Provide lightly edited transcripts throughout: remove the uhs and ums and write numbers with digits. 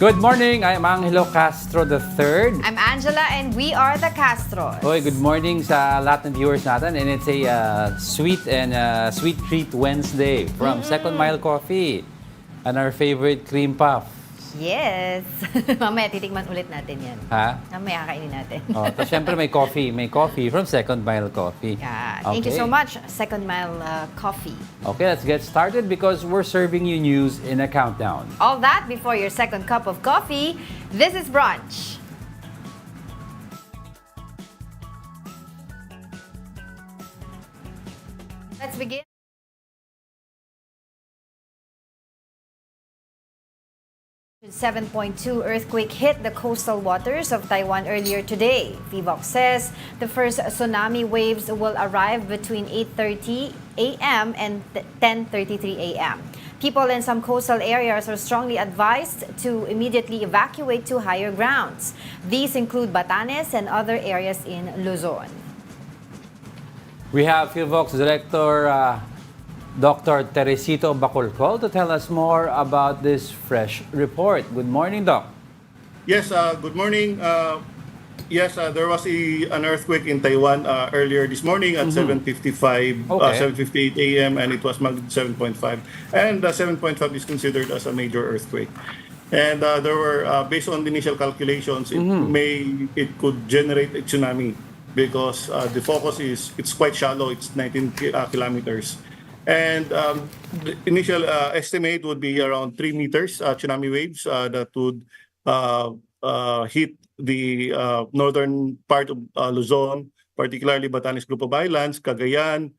Good morning, I'm Angelo Castro III. I'm Angela and we are the Castros. Hoy, good morning sa lahat ng viewers natin, and it's a sweet treat Wednesday from Second Mile Coffee and our favorite cream puff. Yes. Mamaya titikman ulit natin yan. Ha? Mamaya kainin natin. Oh, tapos syempre may coffee from Second Mile Coffee. Yeah. Thank you so much, Second Mile Coffee. Okay, let's get started because we're serving you news in a countdown. All that before your second cup of coffee. This is Brunch. Let's begin. 7.2 earthquake hit the coastal waters of Taiwan earlier today. VBOC says the first tsunami waves will arrive between 8:30 a.m. and 10:33 a.m. People in some coastal areas are strongly advised to immediately evacuate to higher grounds. These include Batanes and other areas in Luzon. We have VBOC Director Dr. Teresito Bacolcol to tell us more about this fresh report. Good morning, Doc. Yes, good morning. Yes, there was an earthquake in Taiwan earlier this morning at 7:55, Okay. 7:58 a.m. and it was magnitude 7.5. And 7.5 is considered as a major earthquake. And there were, based on the initial calculations, it could generate a tsunami because the focus it's quite shallow. It's 19 kilometers. And the initial estimate would be around 3 meters tsunami waves that would hit the northern part of Luzon, particularly Batanes Group of Islands, Cagayan,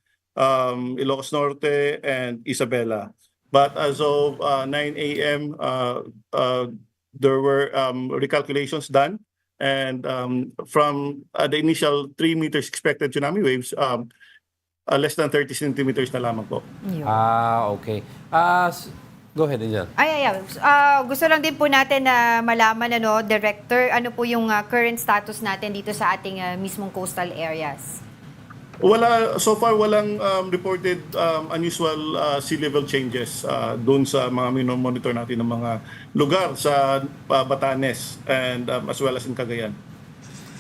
Ilocos Norte, and Isabela. But as of 9 a.m., there were recalculations done. And from the initial 3 meters expected tsunami waves, less than 30 centimeters na lamang po. Okay. Go ahead, Angel. Gusto lang din po natin na malaman, Director, ano po yung current status natin dito sa ating mismong coastal areas? So far walang reported unusual sea level changes doon sa mga monitor natin ng mga lugar sa Batanes and as well as in Cagayan.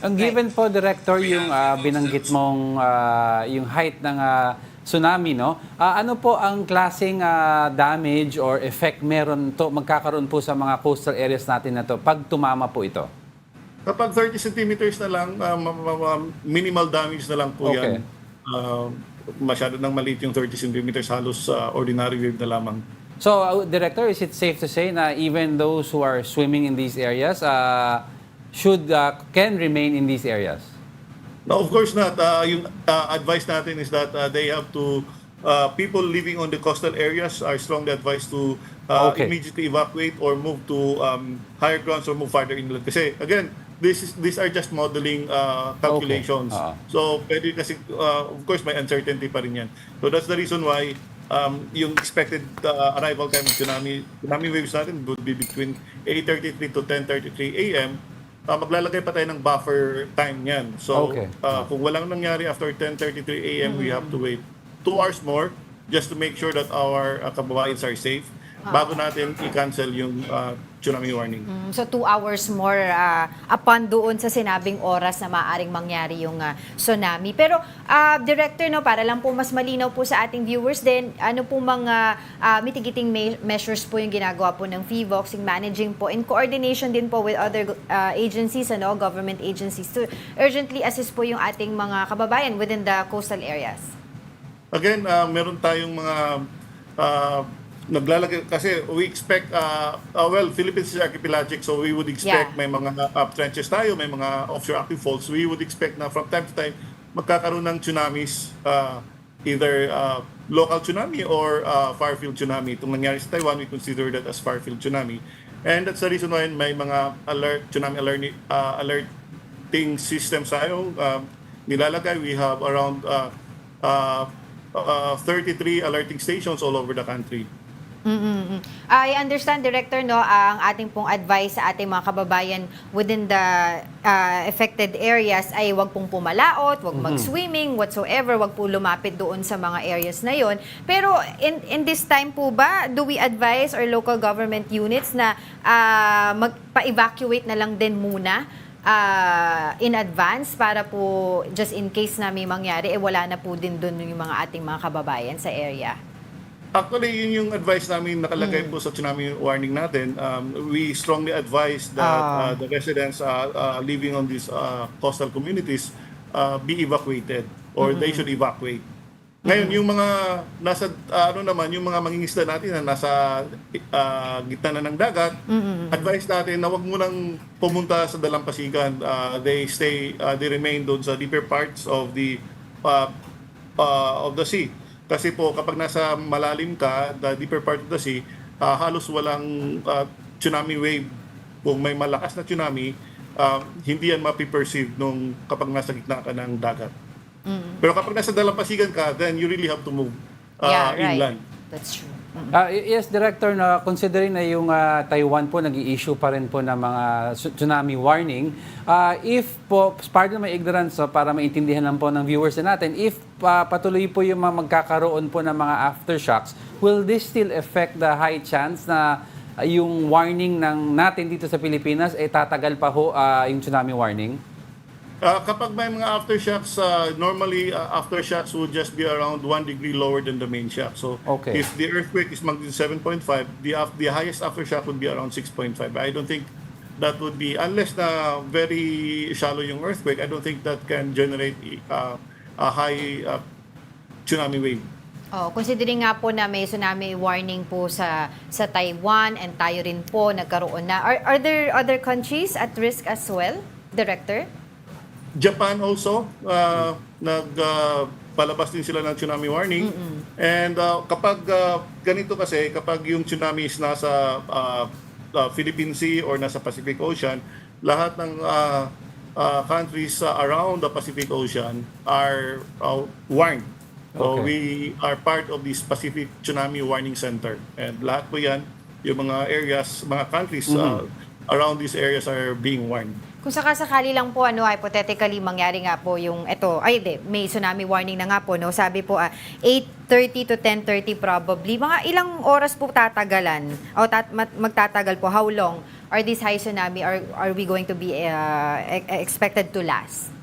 Ang given po, Director, yung binanggit mong yung height ng tsunami, no? Ano po ang klaseng damage or effect magkakaroon po sa mga coastal areas natin na to pag tumama po ito? Kapag 30 centimeters na lang, minimal damage na lang po yan. Masyado nang maliit yung 30 centimeters, halos ordinary wave na lamang. So, Director, is it safe to say na even those who are swimming in these areas can remain in these areas? No, of course not. Yung advice natin is that they have to, people living on the coastal areas are strongly advised to immediately evacuate or move to higher grounds or move farther inland. Kasi again, these are just modeling calculations. So pwede kasi, of course, may uncertainty pa rin yan. So that's the reason why yung expected arrival time of tsunami waves natin would be between 8:33 to 10:33 a.m. Maglalagay pa tayo ng buffer time yan. So, kung walang nangyari after 10:33 a.m., we have to wait 2 hours more just to make sure that our kababayans are safe bago natin i-cancel yung tsunami warning. So 2 hours more upon doon sa sinabing oras na maaaring mangyari yung tsunami. Pero Director, para lang po mas malinaw po sa ating viewers din, ano po mga mitigating measures po yung ginagawa po ng VBOC in managing po in coordination din po with other agencies, government agencies to urgently assist po yung ating mga kababayan within the coastal areas? Again, meron tayong mga naglalagay kasi we expect Philippines is archipelagic, so we would expect may mga trenches tayo, may mga offshore active faults. We would expect na from time to time magkakaroon ng tsunamis, either local tsunami or far-field tsunami. Itong nangyari sa Taiwan, we consider that as far-field tsunami. And that's the reason why may mga tsunami alerting systems tayo nilalagay. We have around 33 alerting stations all over the country. I understand, Director, no, ang ating pong advice sa ating mga kababayan within the affected areas ay wag pong pumalaot, wag mag-swimming, whatsoever, wag po lumapit doon sa mga areas na yon. Pero in this time po ba, do we advise our local government units na magpa-evacuate na lang din muna in advance para po just in case na may mangyari, wala na po din doon yung mga ating mga kababayan sa area? Actually, yun yung advice namin nakalagay po sa tsunami warning natin. We strongly advise that the residents living on these coastal communities be evacuated or they should evacuate. Ngayon, yung mga nasa yung mga mangingisda natin na nasa gitna na ng dagat, advice natin na wag munang pumunta sa dalampasigan. They remain doon sa deeper parts of the sea. Kasi po kapag nasa malalim ka, the deeper part of the sea, halos walang tsunami wave. Kung may malakas na tsunami, hindi yan mapiperceive nung kapag nasa gitna ka ng dagat. Pero kapag nasa dalampasigan ka, then you really have to move inland. That's true. Yes, Director, na considering na yung Taiwan po nag-i-issue pa rin po ng mga tsunami warning, if po, pardon my ignorance para maintindihan lang po ng viewers natin, if patuloy po yung mga magkakaroon po ng mga aftershocks, will this still affect the high chance na yung warning ng natin dito sa Pilipinas tatagal pa ho yung tsunami warning? Kapag may mga aftershocks, normally aftershocks would just be around 1 degree lower than the main shock. So Okay. if the earthquake is magnitude 7.5, the highest aftershock would be around 6.5. I don't think that would be, unless na very shallow yung earthquake, I don't think that can generate a high tsunami wave. Considering nga po na may tsunami warning po sa Taiwan and tayo rin po nagkaroon na. Are there other countries at risk as well, Director? Japan also, nagpalabas din sila ng tsunami warning. And kapag ganito kasi, kapag yung tsunami is nasa Philippine Sea or nasa Pacific Ocean, lahat ng countries around the Pacific Ocean are warned. So Okay. we are part of this Pacific Tsunami Warning Center. And lahat po yan, yung mga areas, mga countries around these areas are being warned. Kung sakasakali lang po, hypothetically, mangyari nga po yung, may tsunami warning na nga po, no? Sabi po, 8:30 to 10:30 probably. Mga ilang oras po tatagalan? O magtatagal po? How long are these high tsunami are we going to be expected to last?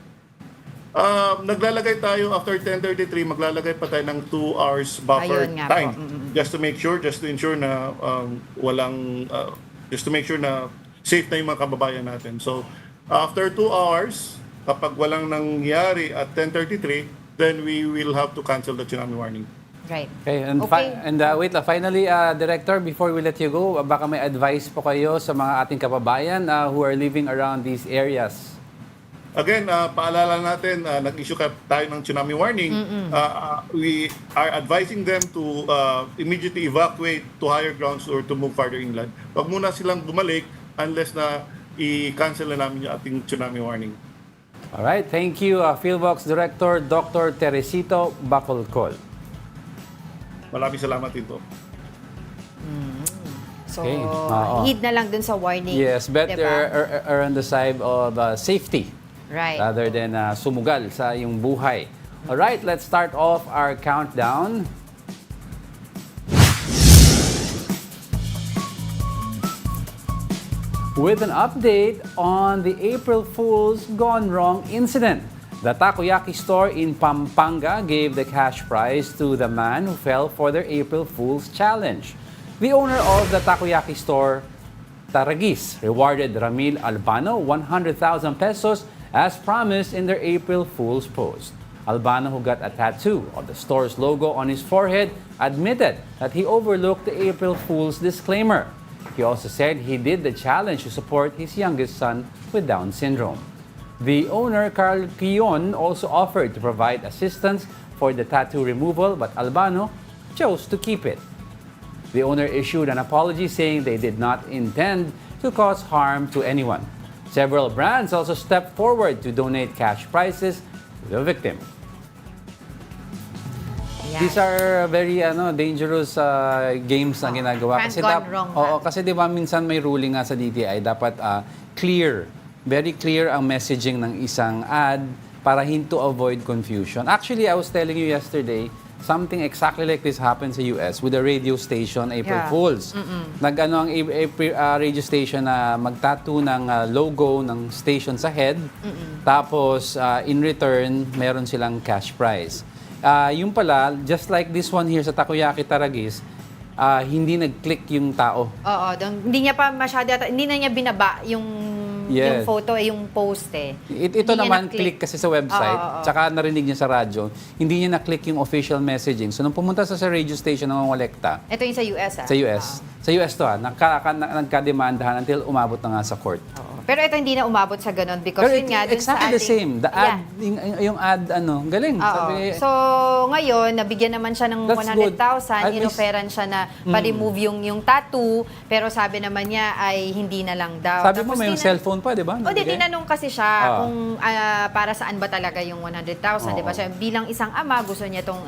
Naglalagay tayo after 10:33, maglalagay pa tayo ng 2 hours buffer Ayun nga po. time. Just to ensure na just to make sure na safe na yung mga kababayan natin. So, after 2 hours, kapag walang nangyari at 10:33, then we will have to cancel the tsunami warning. Right. Okay, and, Okay. wait lang, finally, Director, before we let you go, baka may advice po kayo sa mga ating kababayan who are living around these areas. Again, paalala natin, nag-issue tayo ng tsunami warning. We are advising them to immediately evacuate to higher grounds or to move farther inland. Huwag muna silang bumalik unless na i-cancel na namin yung ating tsunami warning. Alright, thank you, Philbox Director Dr. Teresito Bacolcol. Maraming salamat din po. So, Okay. heed na lang dun sa warning. Yes, better diba? err on the side of safety Right. rather than sumugal sa iyong buhay. Alright, let's start off our countdown. With an update on the April Fool's Gone Wrong incident. The takoyaki store in Pampanga gave the cash prize to the man who fell for their April Fool's challenge. The owner of the takoyaki store, Taragis, rewarded Ramil Albano 100,000 pesos as promised in their April Fool's post. Albano, who got a tattoo of the store's logo on his forehead, admitted that he overlooked the April Fool's disclaimer. He also said he did the challenge to support his youngest son with Down syndrome. The owner, Carl Quion, also offered to provide assistance for the tattoo removal, but Albano chose to keep it. The owner issued an apology saying they did not intend to cause harm to anyone. Several brands also stepped forward to donate cash prizes to the victim. Ayan. These are very dangerous games na ginagawa. Can't gone wrong, ha? Kasi 'di ba minsan may ruling nga sa DTI dapat clear, very clear ang messaging ng isang ad para to avoid confusion. Actually, I was telling you yesterday, something exactly like this happened sa US with a radio station, April Yeah. Fools. Nag-ano ang radio station na magtattoo ng logo ng station sa head. Tapos, in return, meron silang cash prize. Yung pala, just like this one here sa Takoyaki Taragis, hindi nag-click yung tao. Oo, hindi niya pa masyado, hindi na niya binaba yung Yes. photo, yung post eh. Ito Hindi niya naman, na-click. click kasi sa website, Oo. tsaka narinig niya sa radyo, hindi niya na-click yung official messaging. So, nung pumunta sa radio station ng Walekta, Ito yung sa US sa US, sa US to nagkademandahan until umabot na nga sa court. Oo. Pero ito hindi na umabot sa ganun because Pero yun nga, dun sa exactly the ating- same. The ad, Yeah. yung ad, galing. Oo. Sabi, So, ngayon, nabigyan naman siya ng That's good. 100,000, At least- inoferan siya na pa-remove yung tattoo, pero sabi naman niya ay hindi na lang daw. sabi mo may yung cellphone pa, di ba? O, di, Nabigay? tinanong kasi siya Ah. kung para saan ba talaga yung 100,000, di ba? Oo. So, bilang isang ama, gusto niya itong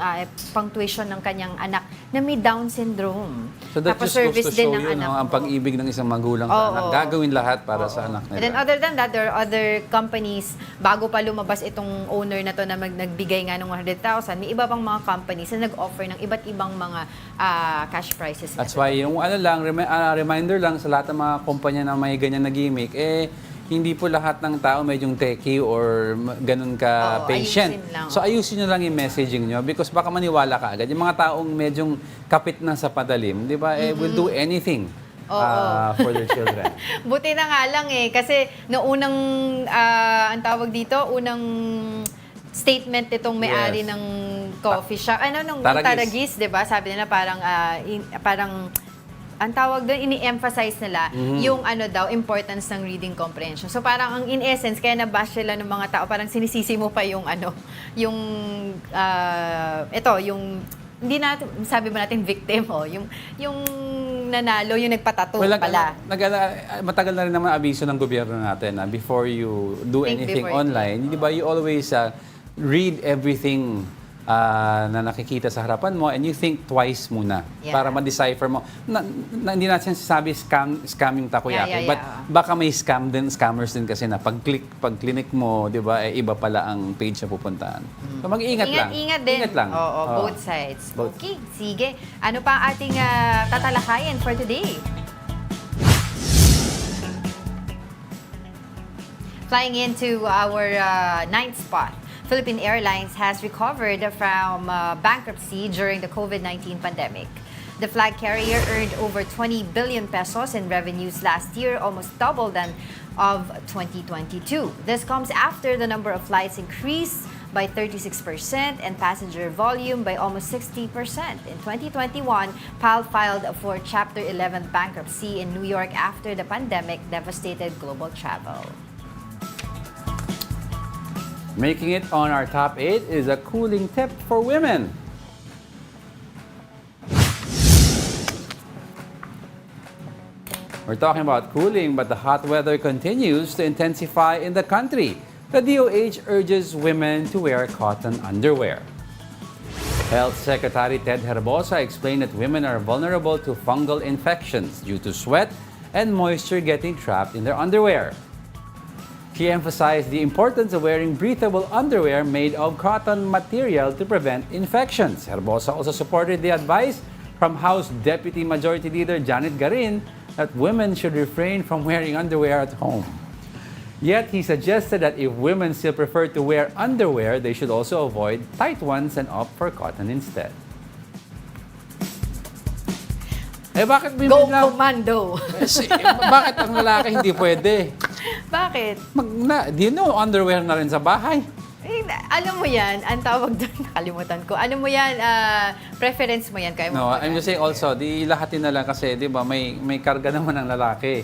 pang-tuition ng kanyang anak na may Down syndrome. So that Tapos just goes to din show ng you, anak ang mo. pag-ibig ng isang magulang Oo. sa anak. Gagawin lahat para sa anak And then nila. other than that, there are other companies, bago pa lumabas itong owner na to na nagbigay nga ng 100,000, may iba pang mga companies na nag-offer ng iba't ibang mga cash prizes. That's why yung reminder lang sa lahat ng mga kumpanya na may ganyan na gimmick, hindi po lahat ng tao medyong techie or ganun ka Oo, patient. ayusin lang. So ayusin nyo lang yung messaging nyo because baka maniwala ka agad. Yung mga taong medyong kapit na sa padalim, di ba, will do anything for their children. Buti na nga lang kasi noong unang, ang tawag dito, unang statement itong may-ari Yes. ng coffee shop, nung Taragis. Taragis, di ba? Sabi nila parang, ang tawag doon, ini-emphasize nila yung importance ng reading comprehension. So parang ang in essence, kaya nabash sila ng mga tao, parang sinisisi mo pa yung hindi natin, sabi ba natin victim, yung nanalo, yung nagpatato pala. Matagal na rin naman abiso ng gobyerno natin na before you do Think anything before you online, di ba, you always read everything na nakikita sa harapan mo and you think twice muna para ma-decipher mo. Hindi natin sinasabi scamming takoyaki, Yeah. but baka may scammers din kasi na pag-click mo, di ba, iba pala ang page na pupuntahan. So mag-iingat lang. Ingat din. Ingat lang. Oo, Oo. both sides. Both. Okay, sige. Ano pa ang ating tatalakayin for today? Flying into our ninth spot, Philippine Airlines has recovered from bankruptcy during the COVID-19 pandemic. The flag carrier earned over 20 billion pesos in revenues last year, almost double than of 2022. This comes after the number of flights increased by 36% and passenger volume by almost 60%. In 2021, PAL filed for Chapter 11 bankruptcy in New York after the pandemic devastated global travel. Making it on our top 8 is a cooling tip for women. We're talking about cooling, but the hot weather continues to intensify in the country. The DOH urges women to wear cotton underwear. Health Secretary Ted Herbosa explained that women are vulnerable to fungal infections due to sweat and moisture getting trapped in their underwear. He emphasized the importance of wearing breathable underwear made of cotton material to prevent infections. Herbosa also supported the advice from House Deputy Majority Leader Janet Garin that women should refrain from wearing underwear at home. Yet, he suggested that if women still prefer to wear underwear, they should also avoid tight ones and opt for cotton instead. Bakit Go commando! Bakit ang lalaki hindi pwede? Bakit? Do you know underwear na rin sa bahay? Alam mo yan, ang tawag doon, nakalimutan ko. Ano mo yan, preference mo yan. Kaya mo No, I'm just saying also, lahatin na lang kasi, di ba, may karga naman ang lalaki.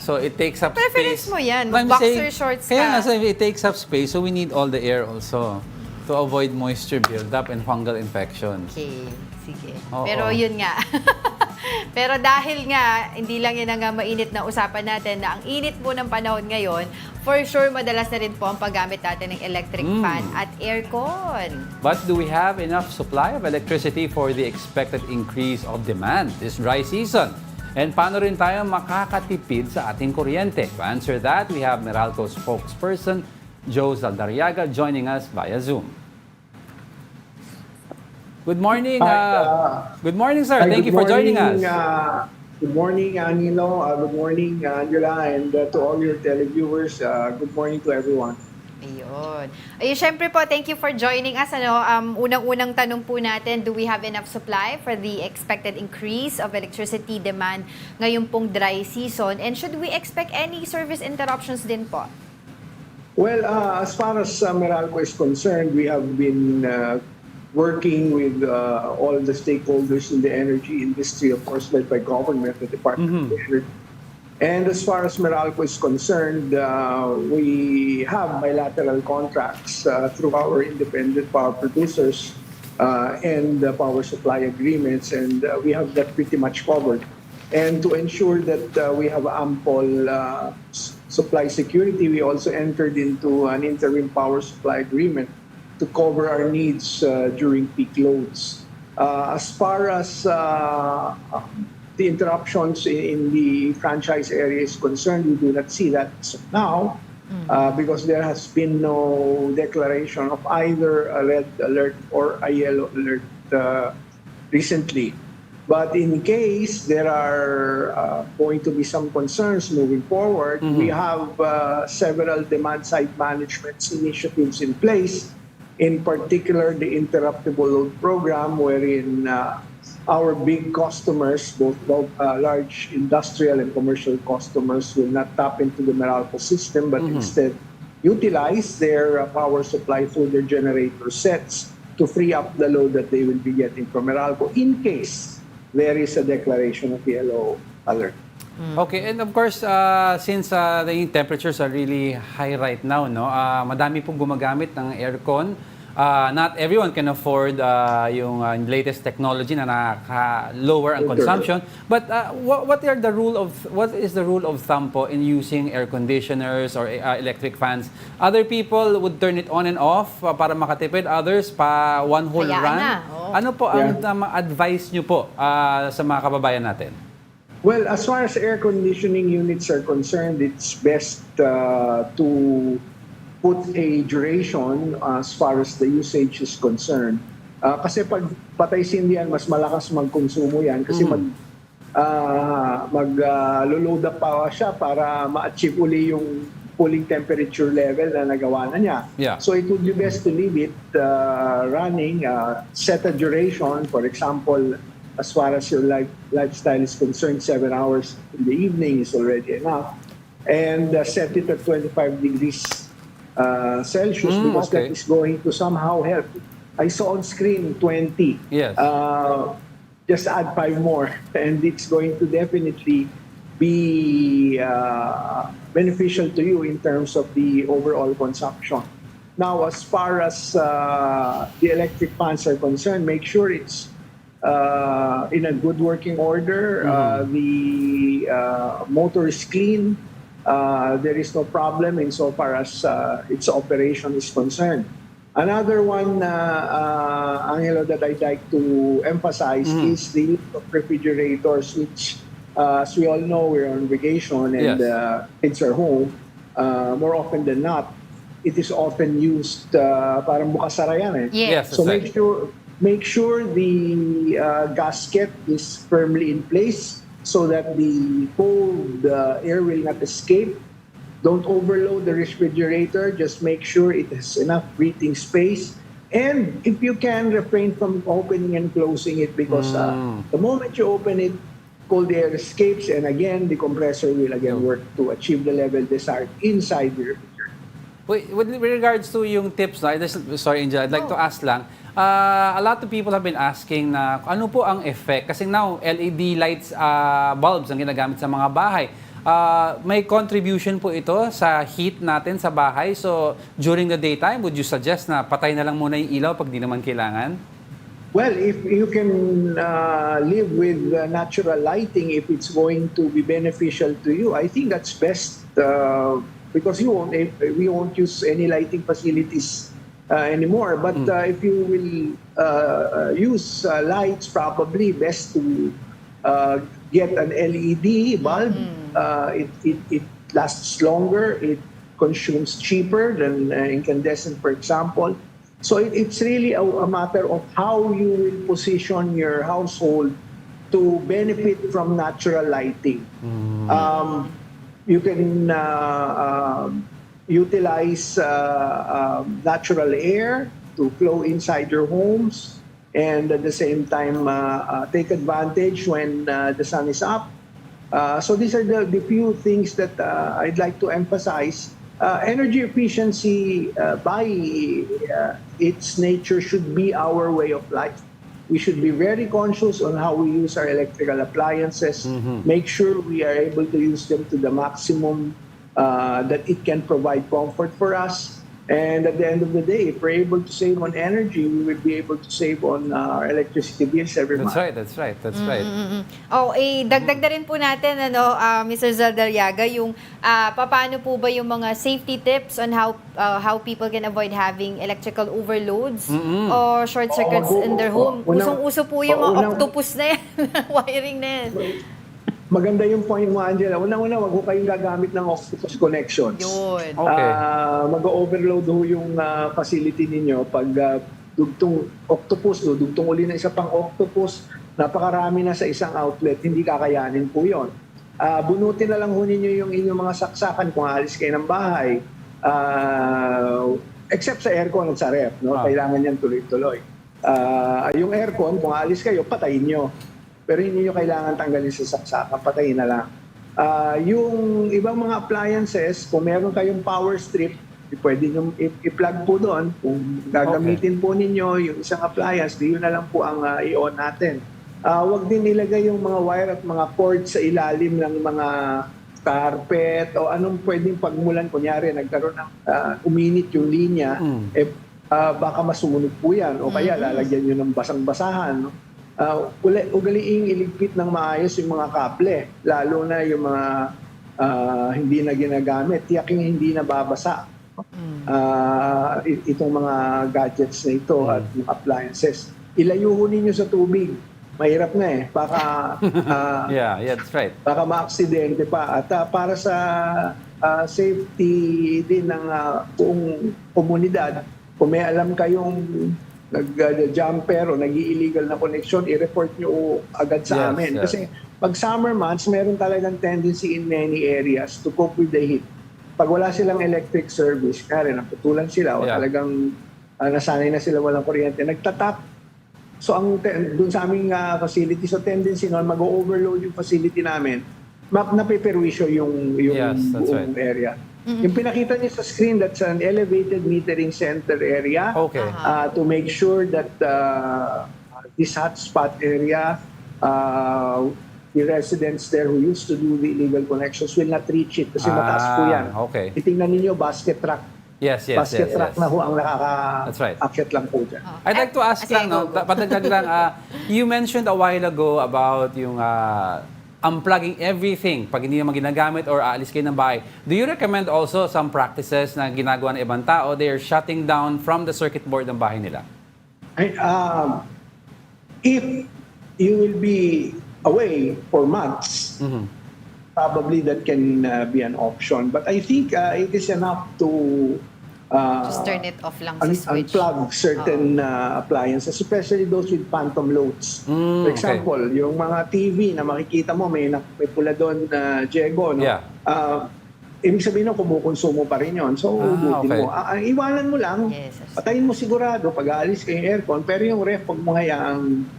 So, it takes up Preference space. mo yan, No, I'm mag-boxer saying, shorts Kaya nga, ka. it takes up space, so we need all the air also to avoid moisture buildup and fungal infection. Okay, sige. Oo. Pero yun nga. Pero dahil nga, hindi lang yan ang mainit na usapan natin, na ang init po ng panahon ngayon, for sure, madalas na rin po ang paggamit natin ng electric fan at aircon. But do we have enough supply of electricity for the expected increase of demand this dry season? And paano rin tayo makakatipid sa ating kuryente? To answer that, we have Meralco's spokesperson, Joe Zaldariaga, joining us via Zoom. Good morning. Good morning, sir. Thank you for joining us. Good morning, Nilo. Good morning, Angela, and to all your televiewers. Good morning to everyone. Ayun. Ayun, syempre po, thank you for joining us. Unang-unang tanong po natin, do we have enough supply for the expected increase of electricity demand ngayon pong dry season? And should we expect any service interruptions din po? Well, as far as Meralco is concerned, we have been working with all the stakeholders in the energy industry, of course, led by government, the Department of Energy. And as far as Meralco is concerned, we have bilateral contracts through our independent power producers and power supply agreements, and we have that pretty much covered. And to ensure that we have ample supply security, we also entered into an interim power supply agreement to cover our needs during peak loads. As far as the interruptions in the franchise area is concerned, we do not see that now because there has been no declaration of either a red alert or a yellow alert recently. But in case there are going to be some concerns moving forward, we have several demand-side management initiatives in place. In particular, the interruptible load program, wherein our big customers, both large industrial and commercial customers, will not tap into the Meralco system, but instead utilize their power supply through their generator sets to free up the load that they will be getting from Meralco in case there is a declaration of yellow alert. Okay, and of course, since the temperatures are really high right now, no, madami pong gumagamit ng aircon. Not everyone can afford yung latest technology na nakaka-lower ang consumption. But what is the rule of thumb po in using air conditioners or electric fans? Other people would turn it on and off para makatipid. Others pa one whole Hayaan run. na, oh. Ano po ang advice nyo po sa mga kababayan natin? Well, as far as air conditioning units are concerned, it's best to put a duration as far as the usage is concerned. Kasi pag patay sindihan, mas malakas magkonsumo yan kasi mag-load up pa siya para ma-achieve uli yung cooling temperature level na nagawa na niya. Yeah. So it would be best to leave it running, set a duration, for example, as far as your lifestyle is concerned, 7 hours in the evening is already enough. And set it at 25 degrees Celsius because that is going to somehow help. I saw on screen 20. Yes. Just add 5 more and it's going to definitely be beneficial to you in terms of the overall consumption. Now, as far as the electric fans are concerned, make sure it's in a good working order. The motor is clean. There is no problem insofar as its operation is concerned. Another one, Angelo, that I'd like to emphasize is the use of refrigerators, which, as we all know, we're on vacation and kids are home. More often than not, it is often used parang bukas-sara yan eh. Yes. So make sure the gasket is firmly in place so that the cold air will not escape. Don't overload the refrigerator. Just make sure it has enough breathing space. And if you can, refrain from opening and closing it because the moment you open it, cold air escapes and again, the compressor will again work to achieve the level desired inside the refrigerator. Wait, with regards to yung tips, sorry Angel, I'd like to ask lang, a lot of people have been asking na ano po ang effect, kasi now LED lights, bulbs ang ginagamit sa mga bahay. May contribution po ito sa heat natin sa bahay. So during the daytime, would you suggest na patay na lang muna yung ilaw pag di naman kailangan? Well, if you can live with natural lighting, if it's going to be beneficial to you, I think that's best because we won't use any lighting facilities anymore. But if you will use lights, probably best to get an LED bulb. It lasts longer. It consumes cheaper than incandescent, for example. So it's really a matter of how you will position your household to benefit from natural lighting. You can utilize natural air to flow inside your homes, and at the same time take advantage when the sun is up. So these are the few things that I'd like to emphasize. Energy efficiency by its nature should be our way of life. We should be very conscious on how we use our electrical appliances, make sure we are able to use them to the maximum that it can provide comfort for us. And at the end of the day, if we're able to save on energy, we will be able to save on our electricity bills every month. That's right. Oh, dagdag na rin po natin, Mr. Zaldariaga, yung paano po ba yung mga safety tips on how people can avoid having electrical overloads or short circuits in their home. Usong-uso po yung mga octopus na yan, wiring na yan. Maganda yung point mo, Angela. Unang-una, wag ho kayong gagamit ng octopus connections. Yun. Okay. Mag-overload ho yung facility ninyo pag dugtong octopus, dugtong uli na isa pang octopus, napakarami na sa isang outlet, hindi kakayanin po yun. Bunutin na lang ho ninyo yung inyong mga saksakan kung aalis kayo ng bahay. Except sa aircon at sa ref, no? Kailangan yan tuloy-tuloy. Yung aircon, kung aalis kayo, patayin nyo. Pero hindi nyo kailangan tanggalin sa saksakan, patayin na lang. Yung ibang mga appliances, kung meron kayong power strip, pwede nyo i-plug po doon. Kung gagamitin po ninyo yung isang appliance, di yun na lang po ang i-on natin. Huwag din ilagay yung mga wire at mga cord sa ilalim ng mga carpet o anong pwedeng pagmulan. Kunyari, nagkaroon ng uminit yung linya, baka masunog po yan. O kaya lalagyan nyo ng basang-basahan. No? Ugaliing iligpit ng maayos yung mga kable, lalo na yung mga hindi na ginagamit, tiyaking hindi na babasa itong mga gadgets na ito at yung appliances. Ilayo ho ninyo sa tubig. Mahirap na baka that's right. baka ma-aksidente pa. At para sa safety din ng buong komunidad, kung may alam kayong nag-jumper o nag-illegal na connection, i-report nyo agad sa amin. Kasi pag summer months, meron talagang tendency in many areas to cope with the heat. Pag wala silang electric service, kaya naputulan sila o talagang nasanay na sila walang kuryente, nagtatap. So dun sa aming facility, so tendency noon, mag-overload yung facility namin, napiperwisyo yung buong area. Yung pinakita niyo sa screen, that's an elevated metering center area. Okay. To make sure that this hotspot area, the residents there who used to do the illegal connections will not reach it kasi mataas po yan. Okay. Itingnan ninyo, basket truck. Yes. Basket truck na ho ang nakaka-akyat lang po dyan. I'd like to ask lang, patagdag lang, you mentioned a while ago about yung unplugging everything pag hindi naman ginagamit or aalis kayo ng bahay. Do you recommend also some practices na ginagawa ng ibang tao? They are shutting down from the circuit board ng bahay nila. If you will be away for months, probably that can be an option. But I think it is enough to just turn it off lang sa switch. Unplug certain appliances, especially those with phantom loads. For example, yung mga TV na makikita mo, may pula doon na Jego. No? Yeah. Ibig sabihin na kumukonsumo pa rin yun. So, butin mo. Iwanan mo lang. Yes. Patayin mo sigurado pag aalis kayo yung aircon. Pero yung ref, huwag mo hayaang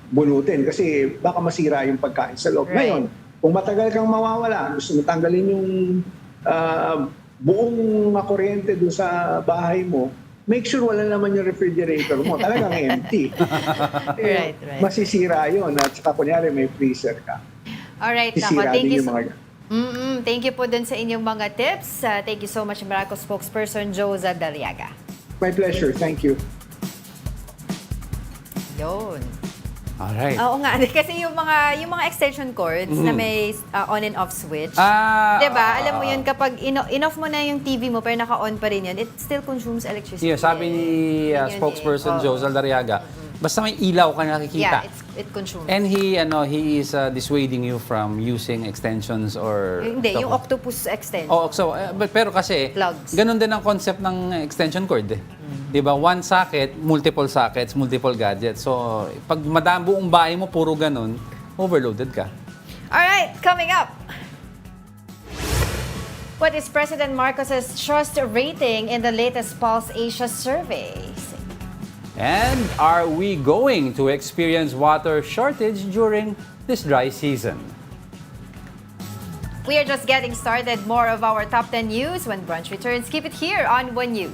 bunutin. Kasi baka masira yung pagkain sa loob. Right. Ngayon, kung matagal kang mawawala, gusto mo tanggalin yung buong kuryente doon sa bahay mo, make sure wala naman yung refrigerator mo. Talagang empty. Right. Masisira yun. At saka kunyari may freezer ka. Alright, Sisira thank din you. yung mga Thank you po dun sa inyong mga tips. Thank you so much, Meralco spokesperson Joe Zaldariaga. My pleasure. Thank you. Yun. Alright. Oo nga, kasi yung mga extension cords na may on and off switch. Ah, 'Di ba? Alam mo yun, kapag in-off mo na yung TV mo pero naka-on pa rin yun, it still consumes electricity. Yeah, sabi ni Yun yun spokesperson Oo. Joe Saldarriaga, basta may ilaw ka nakikita. Yeah, it consumes. And he is dissuading you from using extensions or Hindi, yung octopus extension. Oh, so pero kasi Plugs. ganun din ang concept ng extension cord. 'Di ba? One socket, multiple sockets, multiple gadgets. So pag buong bahay mo puro ganun, overloaded ka. Alright, coming up. What is President Marcos's trust rating in the latest Pulse Asia survey? And are we going to experience water shortage during this dry season? We are just getting started. More of our top 10 news when Brunch returns. Keep it here on One News.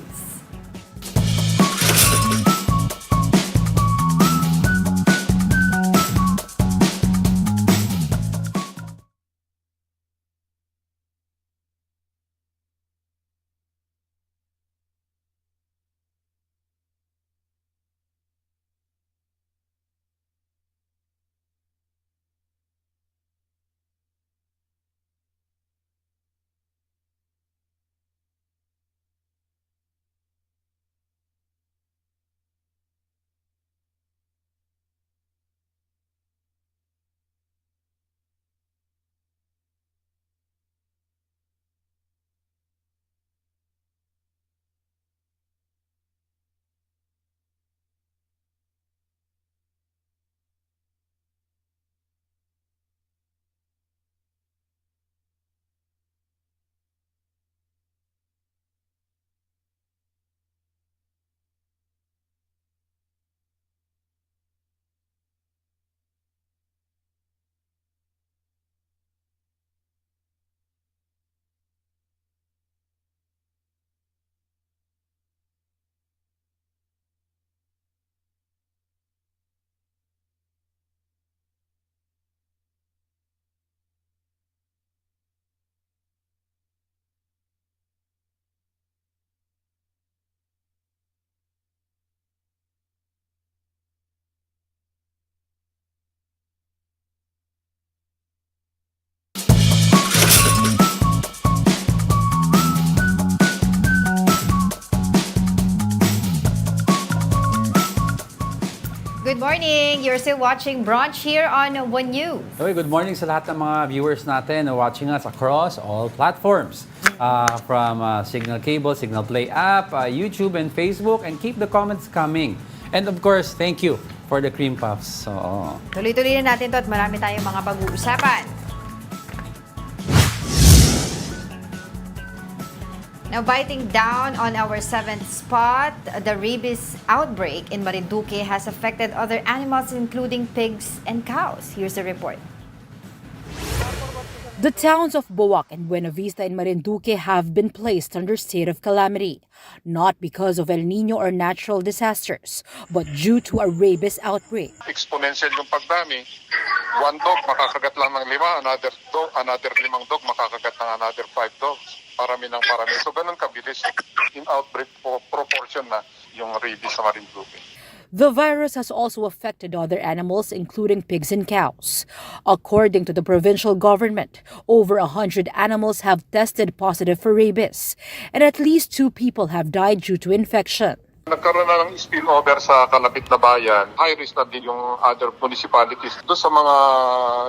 Good morning. You're still watching Brunch here on One News. Okay, good morning sa lahat ng mga viewers natin na watching us across all platforms. From Signal Cable, Signal Play app, YouTube and Facebook, and keep the comments coming. And of course, thank you for the cream puffs. So, Tuloy-tuloy na natin to at marami tayong mga pag-uusapan. Now, biting down on our 7th spot, the rabies outbreak in Marinduque has affected other animals including pigs and cows. Here's the report. The towns of Boac and Buena Vista in Marinduque have been placed under state of calamity, not because of El Nino or natural disasters, but due to a rabies outbreak. Exponential yung pagdami. One dog makakagat lang ng 5, another 5 dog makakagat ng another 5 dogs. Parami ng parami. So ganun kabilis in outbreak proportion na yung rabies sa Marinduque. The virus has also affected other animals, including pigs and cows. According to the provincial government, over 100 animals have tested positive for rabies, and at least 2 people have died due to infection. Nagkaroon na ng spillover sa kalapit na bayan. High risk na din yung other municipalities. Doon sa mga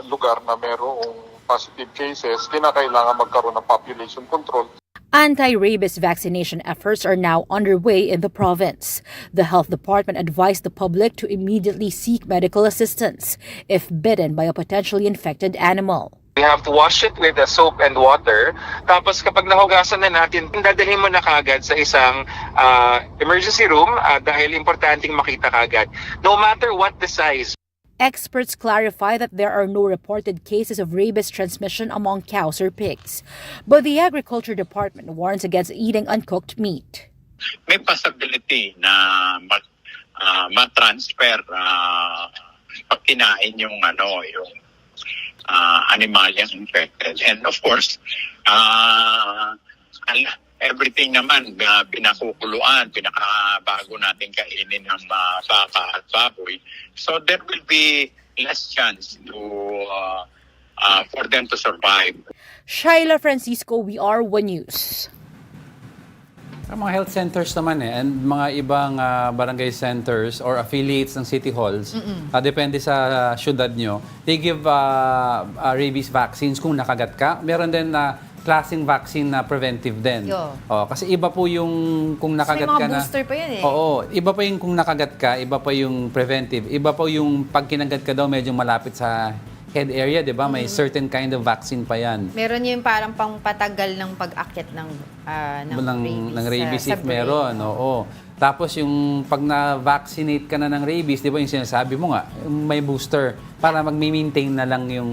lugar na mayroong positive cases, kinakailangan magkaroon ng population control. Anti-rabies vaccination efforts are now underway in the province. The health department advised the public to immediately seek medical assistance if bitten by a potentially infected animal. We have to wash it with soap and water. Tapos kapag nahugasan na natin, dadalhin mo na kagad sa isang emergency room dahil importanteng makita kagad. No matter what the size. Experts clarify that there are no reported cases of rabies transmission among cows or pigs. But the Agriculture Department warns against eating uncooked meat. May possibility na ma-transfer pag kinain yung animal yung infected. And of course, everything naman pinakukuluan, pinakabago natin kainin ng baka at baboy. So there will be less chance to for them to survive. Shaila Francisco, we are One News. Ang mga health centers naman and mga ibang barangay centers or affiliates ng city halls, depende sa syudad nyo, they give rabies vaccines kung nakagat ka. Meron din na klaseng vaccine na preventive din. Yo. Kasi iba po yung kung nakagat May mga ka na. booster pa yun eh. Oo, iba pa yung kung nakagat ka, iba pa yung preventive. Iba pa yung pag kinagat ka daw medyo malapit sa head area, di ba? May certain kind of vaccine pa yan. Meron yung parang pangpatagal ng pag-akyat ng rabies Ng rabies sa if meron, oo. Tapos yung pag na-vaccinate ka na ng rabies, di ba yung sinasabi mo nga, yung may booster para mag-maintain na lang yung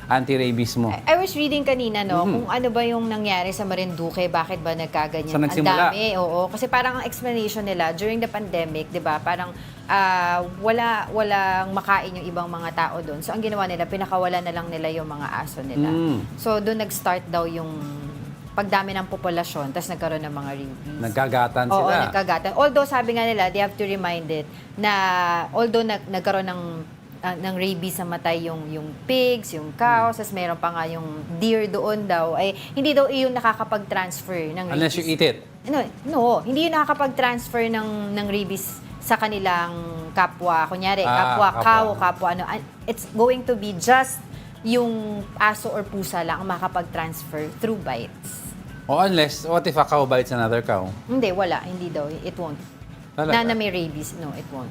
anti-rabies mo. I was reading kanina, no, kung ano ba yung nangyari sa Marinduque, bakit ba nagkaganyan? Saan Ang nagsimula? dami, oo. Kasi parang ang explanation nila, during the pandemic, di ba, parang walang makain yung ibang mga tao doon. So, ang ginawa nila, pinakawala na lang nila yung mga aso nila. So, doon nag-start daw yung pagdami ng populasyon, tapos nagkaroon ng mga rabies. Nagkagatan Oo, sila. nagkagatan. Although, sabi nga nila, they have to remind it na although nagkaroon ng rabies sa matay yung pigs, yung cows, tapos meron pa nga yung deer doon daw, ay hindi daw iyon nakakapag-transfer ng rabies. Unless you eat it. No, hindi yun nakakapag-transfer ng rabies sa kanilang kapwa. Kunyari, kapwa cow, kapwa ano. It's going to be just yung aso or pusa lang ang makakapag-transfer through bites. O unless, what if a cow bites another cow? Hindi, wala. Hindi daw. It won't. Talaga? Na may rabies. No, it won't.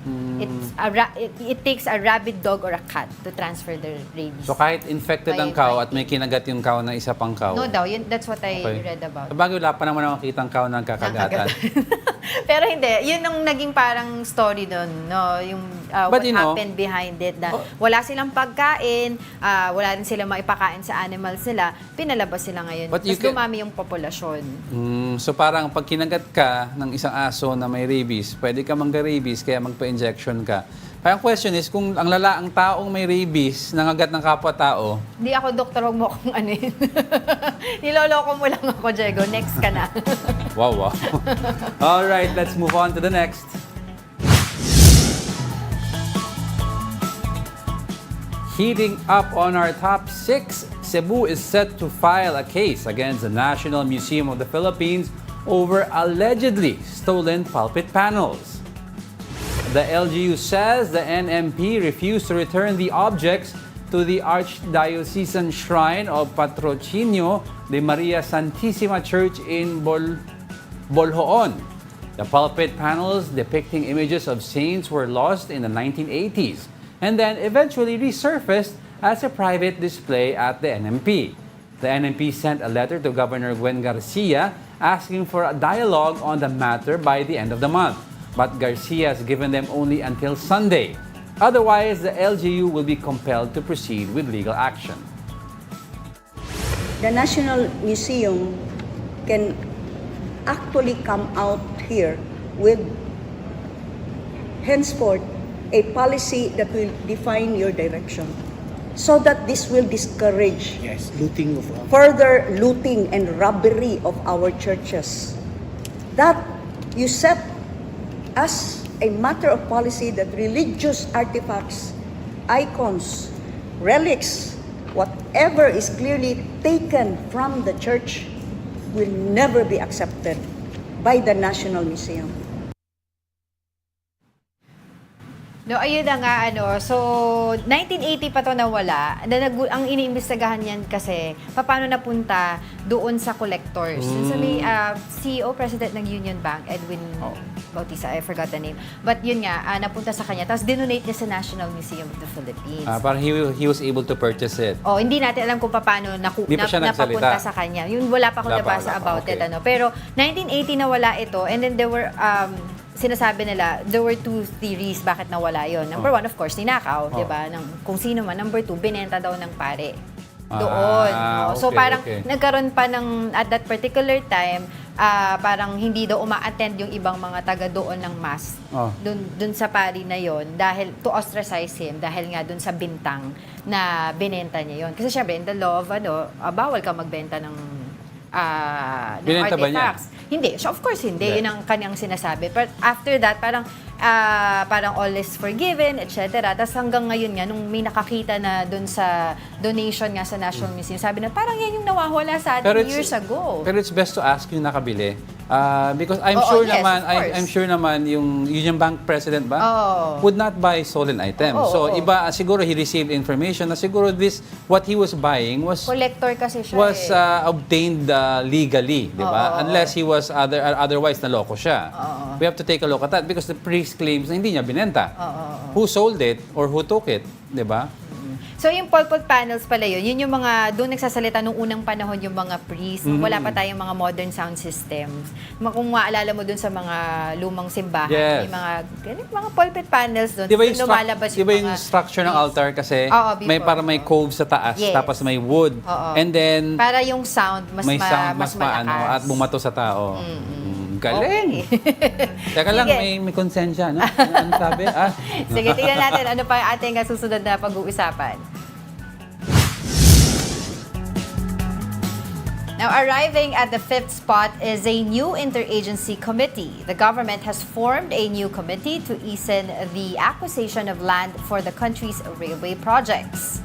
It takes a rabid dog or a cat to transfer the rabies. So kahit infected ang cow at may kinagat yung cow ng isa pang cow. No daw. That's what I read about. Sabagay, wala pa naman ako kitang cow ng kakagatan. Pero hindi. Yun ang naging parang story doon. No? Yung what happened behind it. Na wala silang pagkain, wala rin silang maipakain sa animals nila, pinalabas sila ngayon. Tapos dumami yung populasyon. So parang pag kinagat ka ng isang aso na may rabies, pwede ka mangga-rabies kaya magpa-injection ka. Kaya ang question is, kung ang lalaang taong may rabies, nangagat ng kapwa-tao. Hindi ako doktor, huwag mo akong anin. Niloloko mo lang ako, Diego. Next ka na. Wow. All right, let's move on to the next. Heating up on our top 6, Cebu is set to file a case against the National Museum of the Philippines over allegedly stolen pulpit panels. The LGU says the NMP refused to return the objects to the Archdiocesan Shrine of Patrocinio de Maria Santissima Church in Bolhoon. The pulpit panels depicting images of saints were lost in the 1980s and then eventually resurfaced as a private display at the NMP. The NMP sent a letter to Governor Gwen Garcia asking for a dialogue on the matter by the end of the month. But Garcia has given them only until Sunday. Otherwise, the LGU will be compelled to proceed with legal action. The National Museum can actually come out here with henceforth a policy that will define your direction so that this will discourage looting of further looting and robbery of our churches. That you set as a matter of policy that religious artifacts, icons, relics, whatever is clearly taken from the church will never be accepted by the National Museum. No, ayun na nga, So, 1980 pa to nawala. Ang iniimbestigahan yan kasi, paano napunta doon sa collectors. Dun sa may CEO, President ng Union Bank, Edwin Bautista, I forgot the name. But yun nga, napunta sa kanya. Tapos dinonate niya sa National Museum of the Philippines. Parang he was able to purchase it. Hindi natin alam kung paano Di pa siya napapunta nagsalita. sa kanya. Yun, wala pa akong nabasa about it. Pero 1980 nawala ito, and then there were sinasabi nila, there were two theories bakit nawala yon. Number one, of course, ninakaw, di ba? Kung sino man. Number two, binenta daw ng pare. Doon. So parang nagkaroon pa ng, at that particular time, parang hindi daw uma-attend yung ibang mga taga doon ng mass. Doon sa pari na yon dahil to ostracize him, dahil nga doon sa bintang na binenta niya yon. Kasi syempre, in the law of bawal ka magbenta ng binenta ba niya? artifacts. Hindi. So, of course, hindi. Yes. Yun ang kanyang sinasabi. But after that, parang all is forgiven, etc. Tapos hanggang ngayon nga, nung may nakakita na dun sa donation nga sa National Museum, sabi na parang yan yung nawawala sa atin years ago. Pero it's best to ask yung nakabili. Because I'm Oo, sure yes, naman, of course. I'm sure naman yung Union Bank president ba would not buy stolen items. Oo, So oo. iba siguro he received information na siguro what he was buying was Collector kasi siya obtained legally, di ba? Oo. Unless he was otherwise naloko siya. We have to take a look at that because the priest claims na hindi niya binenta. Who sold it or who took it, di ba? So yung pulpit panels pala yun yung mga, doon nagsasalita nung unang panahon yung mga priests, nung wala pa tayong mga modern sound systems. Kung maalala mo doon sa mga lumang simbahan, Yes. may mga pulpit panels doon. Di ba yung, lumalabas di ba yung mga structure ng priests. altar kasi Oo, before. may para may cove sa taas Yes. tapos may wood Oo. and then Para yung sound mas may sound mas malakas. maano at bumato sa tao. Galing. Okay. Teka lang, Sige. may konsensya, no? Ano sabi? Sige, tingnan natin ano pa ang ating susunod na pag-uusapan. Now, arriving at the fifth spot is a new interagency committee. The government has formed a new committee to ease the acquisition of land for the country's railway projects.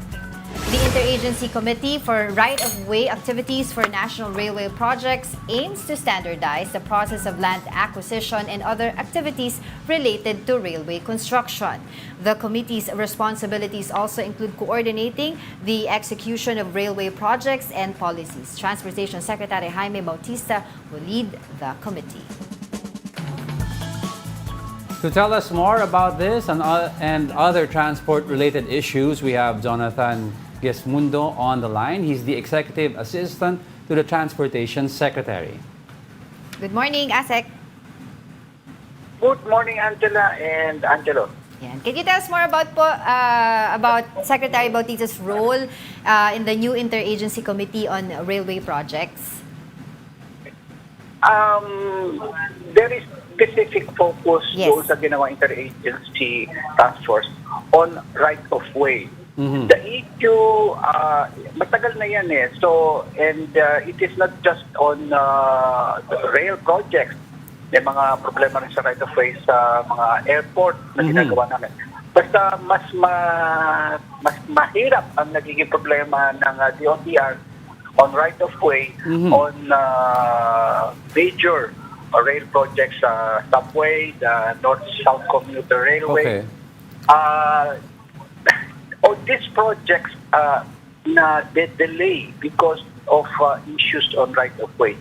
The Interagency Committee for Right-of-Way Activities for National Railway Projects aims to standardize the process of land acquisition and other activities related to railway construction. The committee's responsibilities also include coordinating the execution of railway projects and policies. Transportation Secretary Jaime Bautista will lead the committee. To tell us more about this and other transport-related issues, we have Jonathan Gesmundo on the line. He's the Executive Assistant to the Transportation Secretary. Good morning, Asek. Good morning, Angela and Angelo. Yan. Can you tell us more about Secretary Bautista's role in the new Interagency Committee on Railway Projects? There is specific focus Yes. doon sa ginawa interagency task force on right-of-way. The issue, matagal na yan eh. So, and it is not just on rail projects. May mga problema rin sa right-of-way sa mga airport na ginagawa namin. Basta mas mahirap ang nagiging problema ng DOTR on right-of-way on major rail projects sa subway, the North-South Commuter Railway. Okay. All these projects na delay because of issues on right-of-way.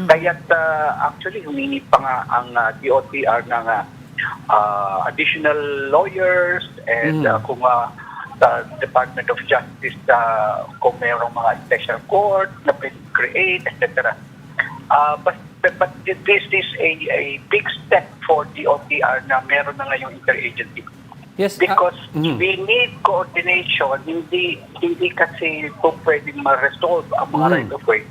Kaya't actually humingi pa nga ang DOTR ng additional lawyers and kung the Department of Justice kung mayroong mga special court na create, etc. But this is a big step for DOTR na meron na ngayong interagency. Yes. Because we need coordination, hindi kasi kung pwedeng ma-resolve ang mga right-of-way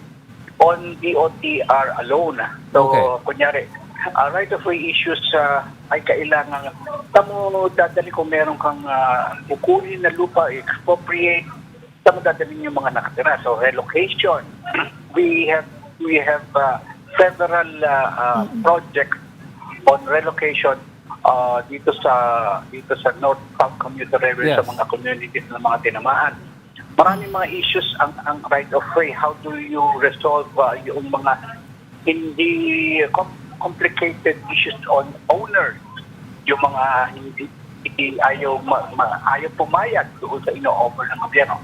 on DOTR alone. So, kunyari, right-of-way issues ay kailangan, dadali kung meron kang kukunin na lupa, expropriate, dadali yung mga nakatira. So, relocation. We have several projects on relocation dito sa North-South Commuter Railway, Yes. sa mga communities ng mga tinamaan. Maraming mga issues ang right-of-way. How do you resolve yung mga hindi complicated issues on owners? Yung mga hindi ayaw pumayag doon sa ino-offer ng gobyerno.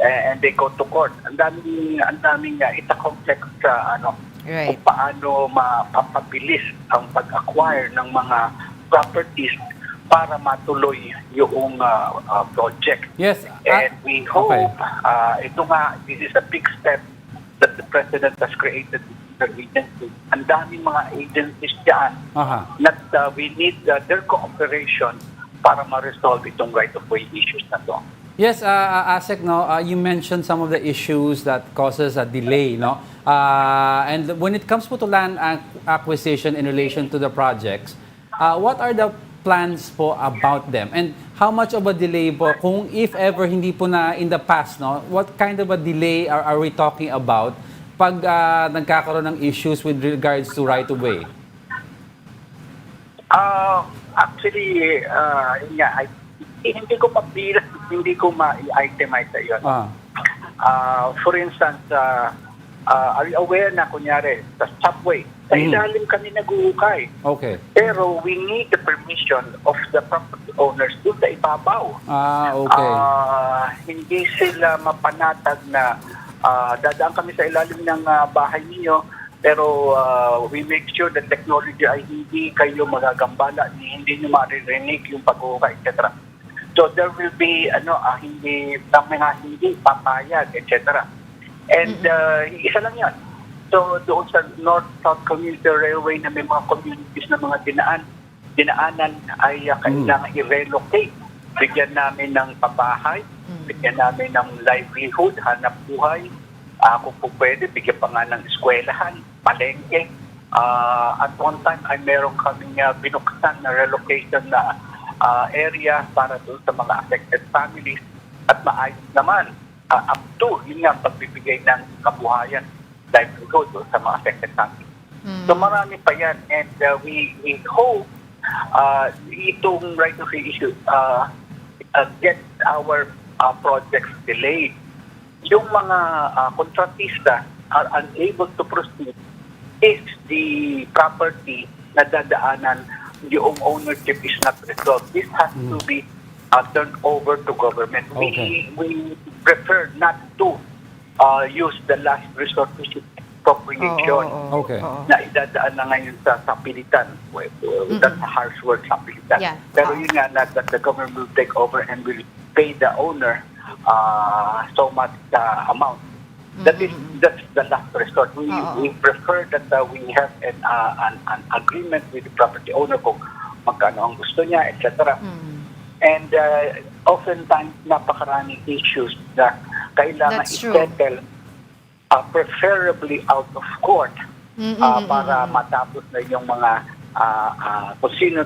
And they go to court. Ang daming ita-complex sa Right. kung paano mapapabilis ang pag-acquire ng mga properties para matuloy yung project. Yes. And we hope, this is a big step that the President has created the agency. Ang daming mga agencies dyan that we need their cooperation para ma-resolve itong right-of-way issues na to. Yes, Asek, no, you mentioned some of the issues that causes a delay, no? And when it comes to land acquisition in relation to the projects, what are the plans po about them? And how much of a delay po, kung if ever hindi po na in the past, no? What kind of a delay are we talking about pag nagkakaroon ng issues with regards to right-of-way? Actually, yun nga, hindi ko mabilang, hindi ko ma-itemize sa iyon. For instance, are you aware na kunyari sa subway, sa ilalim kami naguhukay. Okay. Pero we need the permission of the property owners doon sa ibabaw. Okay. Hindi sila mapanatag na dadaan kami sa ilalim ng bahay ninyo, pero we make sure that technology ay hindi kayo magagambala, hindi nyo maririnig yung paghuhukay, etc. So there will be hindi papayag, etc. And isa lang yan. So doon sa North-South Community Railway na may mga communities na mga dinaanan ay kailangan i-relocate. Bigyan namin ng pabahay, bigyan namin ng livelihood, hanap buhay. Kung po pwede, bigyan pa nga ng eskwelahan, palengke. At one time ay meron kaming binuksan na relocation na area para doon sa mga affected families at maayos naman up to yun nga pagbibigay ng kabuhayan livelihood doon sa mga affected families. So marami pa yan, and we hope itong right-of-way issue get our projects delayed. Yung mga kontratista are unable to proceed if the property na dadaanan yung ownership is not resolved. This has to be turned over to government. Okay. We prefer not to use the last resort appropriation Okay. na idadaan na ngayon sa sapilitan. That's a harsh word, sapilitan. Yeah. Pero yun nga, that the government will take over and will pay the owner so much amount. That's the last resort. We prefer that we have an agreement with the property owner kung magkano ang gusto niya, etc. And oftentimes, napakaraming issues na kailangan That's true. i-settle preferably out of court para matapos na yung mga kung sino,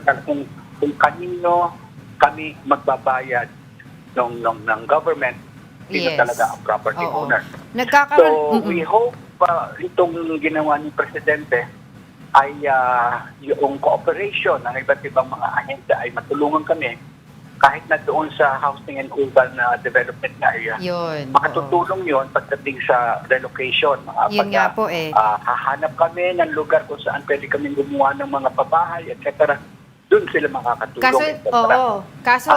kung kanino kami magbabayad ng government, sino Yes. talaga ang property Oo. owner. Nagkakaroon... So, we hope itong ginawa ni Presidente ay yung cooperation ng iba't ibang mga ahensya ay matulungan kami kahit na doon sa housing and urban development na area. Yun. Makatutulong yun pagdating sa relocation. Yun nga po eh. Hahanap kami ng lugar kung saan pwede kami gumawa ng mga pabahay, etc. Doon sila makakatulong. Kaso, etc. Kaso,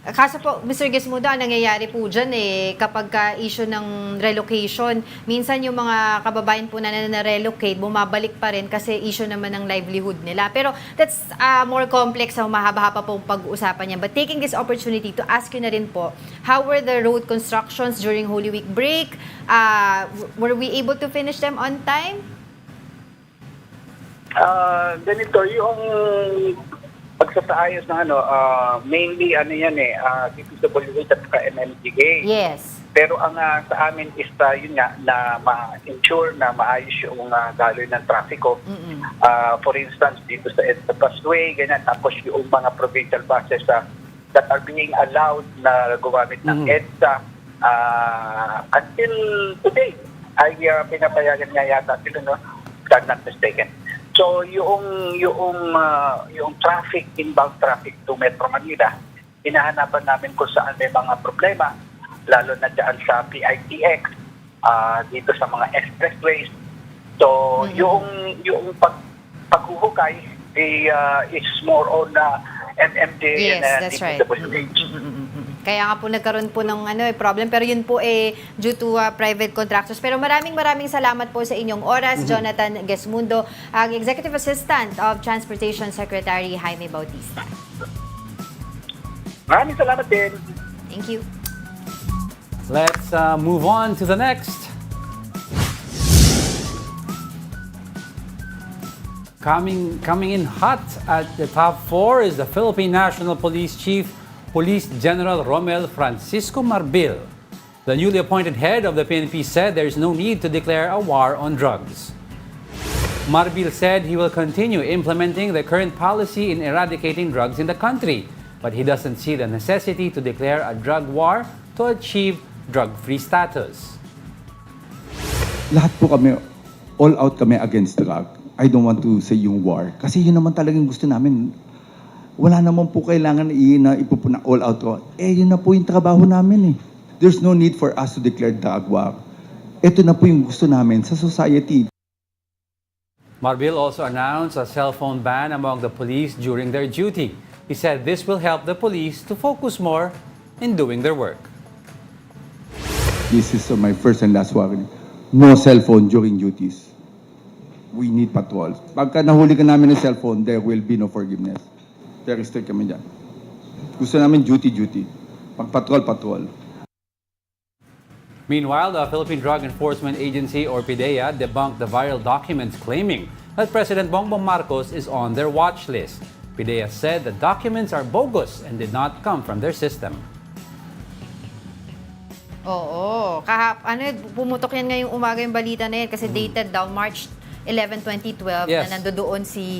Kaso po, Mr. Gesmudo, ang nangyayari po dyan kapag issue ng relocation, minsan yung mga kababayan po na relocate bumabalik pa rin kasi issue naman ng livelihood nila. Pero that's more complex, mahaba-haba pong pag-uusapan yan. But taking this opportunity to ask you na rin po, how were the road constructions during Holy Week break? Were we able to finish them on time? Ganito, yung pagsasaayos ng mainly dito sa Bolivia at MMDA. Yes. Pero ang sa amin is yun nga na ma-ensure na maayos yung daloy ng trafiko. For instance, dito sa EDSA busway, ganyan, tapos yung mga provincial buses that are being allowed na gumamit ng EDSA until today ay pinapayagan nga yata sila, no? If I'm not mistaken. So yung traffic, inbound traffic to Metro Manila, hinahanapan namin kung saan may mga problema, lalo na dyan sa PITX, dito sa mga expressways. So yung paghuhukay is more on MMDA Yes, and that's right. Kaya nga po nagkaroon po ng problem, pero yun po due to private contractors. Pero maraming salamat po sa inyong oras, Jonathan Gesmundo, ang Executive Assistant of Transportation Secretary Jaime Bautista. Maraming salamat din. Thank you. Let's move on to the next. Coming in hot at the top 4 is the Philippine National Police Chief Police General Romel Francisco Marbil. The newly appointed head of the PNP said there is no need to declare a war on drugs. Marbil said he will continue implementing the current policy in eradicating drugs in the country, but he doesn't see the necessity to declare a drug war to achieve drug-free status. Lahat po kami, all out kami against drug. I don't want to say yung war. Kasi yun naman talagang gusto namin. Wala naman po kailangan na ipupuna all out war. Yun na po yung trabaho namin eh. There's no need for us to declare drug war. Ito na po yung gusto namin sa society. Marbil also announced a cell phone ban among the police during their duty. He said this will help the police to focus more in doing their work. This is my first and last warning. No cell phone during duties. We need patrols. Pagka nahuli ka namin ng cellphone, there will be no forgiveness. Very strict kami dyan. Gusto namin duty. Pag patrol. Meanwhile, the Philippine Drug Enforcement Agency or PDEA debunked the viral documents claiming that President Bongbong Marcos is on their watch list. PDEA said the documents are bogus and did not come from their system. Oo. Pumutok yan ngayong umaga yung balita na yan kasi dated daw March 11, 2012 Yes. na nandoon si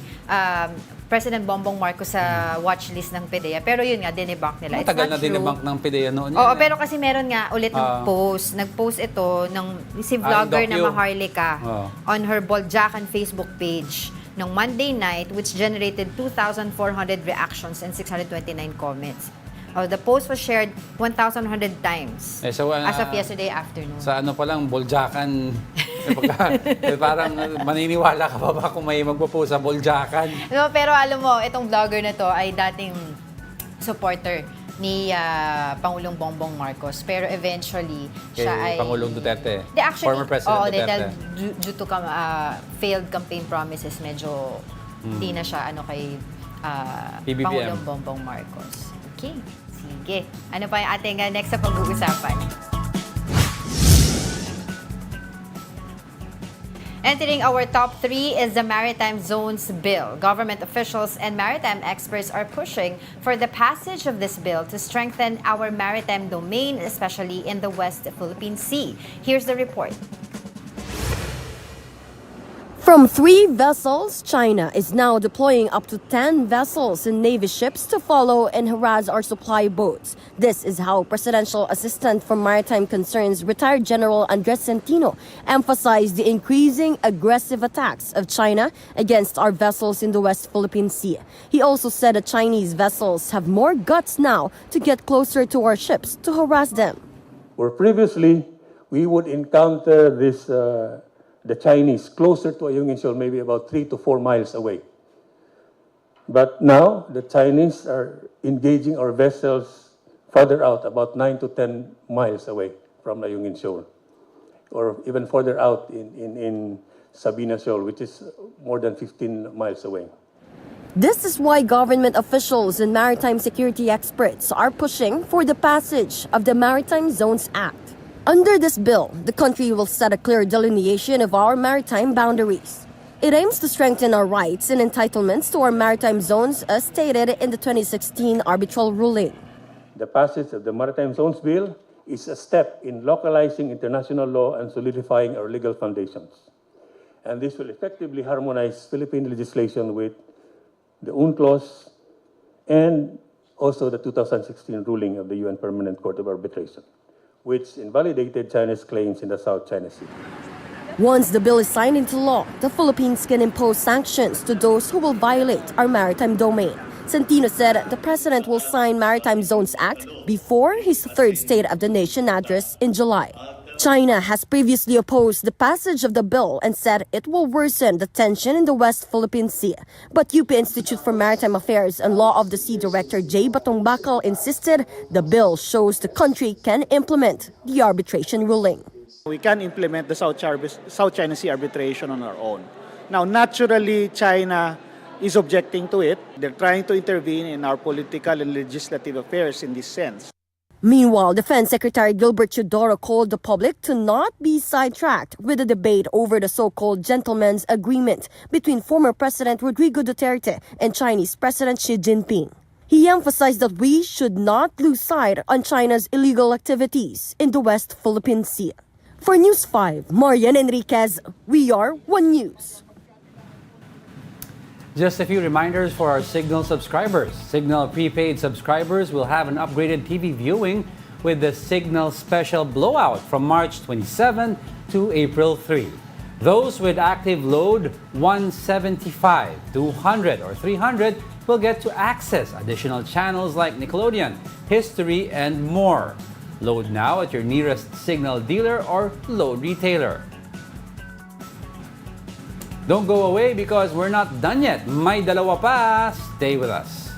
President Bongbong Marcos sa watchlist ng PDEA. Pero yun nga, dinebunk nila. It's Matagal not na true. dinebunk ng PDEA noon. Oo, yan, pero kasi meron nga ulit ng post. Nag-post ito ng si vlogger na docu. Maharlika Oo. on her Boljacan Facebook page ng Monday night, which generated 2,400 reactions and 629 comments. The post was shared 1,100 times as of yesterday afternoon. Sa ano pa lang, Boljacan. Parang maniniwala ka pa ba kung may magpo-post sa Boljacan? No, pero alam mo, itong vlogger na to ay dating supporter ni Pangulong Bongbong Marcos. Pero eventually, siya ay... Pangulong Duterte. Former President Duterte. Due to failed campaign promises, medyo hindi na siya kay PBBM. Pangulong Bongbong Marcos. Okay, sige. Ano pa yung ating next na pag-uusapan? Entering our top 3 is the Maritime Zones Bill. Government officials and maritime experts are pushing for the passage of this bill to strengthen our maritime domain, especially in the West Philippine Sea. Here's the report. From 3 vessels, China is now deploying up to 10 vessels and Navy ships to follow and harass our supply boats. This is how Presidential Assistant for Maritime Concerns, retired General Andres Centino, emphasized the increasing aggressive attacks of China against our vessels in the West Philippine Sea. He also said that Chinese vessels have more guts now to get closer to our ships to harass them. Where previously we would encounter the Chinese closer to Ayungin Shoal, maybe about 3 to 4 miles away. But now the Chinese are engaging our vessels further out, about 9 to 10 miles away from Ayungin Shoal, or even further out in Sabina Shoal, which is more than 15 miles away. This is why government officials and maritime security experts are pushing for the passage of the Maritime Zones Act. Under this bill, the country will set a clear delineation of our maritime boundaries. It aims to strengthen our rights and entitlements to our maritime zones as stated in the 2016 arbitral ruling. The passage of the Maritime Zones Bill is a step in localizing international law and solidifying our legal foundations. And this will effectively harmonize Philippine legislation with the UNCLOS and also the 2016 ruling of the UN Permanent Court of Arbitration, which invalidated China's claims in the South China Sea. Once the bill is signed into law, the Philippines can impose sanctions to those who will violate our maritime domain. Centino said the president will sign Maritime Zones Act before his third State of the Nation address in July. China has previously opposed the passage of the bill and said it will worsen the tension in the West Philippine Sea. But UP Institute for Maritime Affairs and Law of the Sea Director J. Batong Bakal insisted the bill shows the country can implement the arbitration ruling. We can implement the South China Sea arbitration on our own. Now, naturally, China is objecting to it. They're trying to intervene in our political and legislative affairs in this sense. Meanwhile, Defense Secretary Gilbert Teodoro called the public to not be sidetracked with the debate over the so-called gentleman's agreement between former President Rodrigo Duterte and Chinese President Xi Jinping. He emphasized that we should not lose sight on China's illegal activities in the West Philippine Sea. For News 5, Marian Enriquez, we are One News. Just a few reminders for our Signal subscribers. Signal prepaid subscribers will have an upgraded TV viewing with the signal special blowout from March 27 to April 3. Those with active load 175, 200, or 300 will get to access additional channels like Nickelodeon, History, and more. Load now at your nearest signal dealer or load retailer. Don't go away because we're not done yet. May dalawa pa. Stay with us.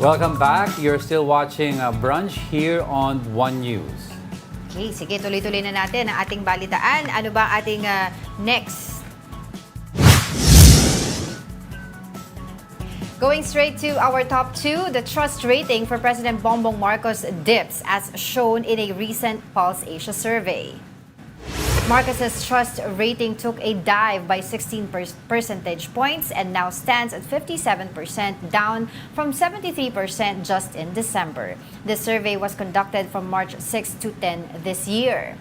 Welcome back. You're still watching Brunch here on One News. Okay, sige, tuloy-tuloy na natin ang ating balitaan. Ano ba ang ating next? Going straight to our top 2, the trust rating for President Bongbong Marcos dips as shown in a recent Pulse Asia survey. Marcos's trust rating took a dive by 16 percentage points and now stands at 57%, down from 73% just in December. The survey was conducted from March 6 to 10 this year.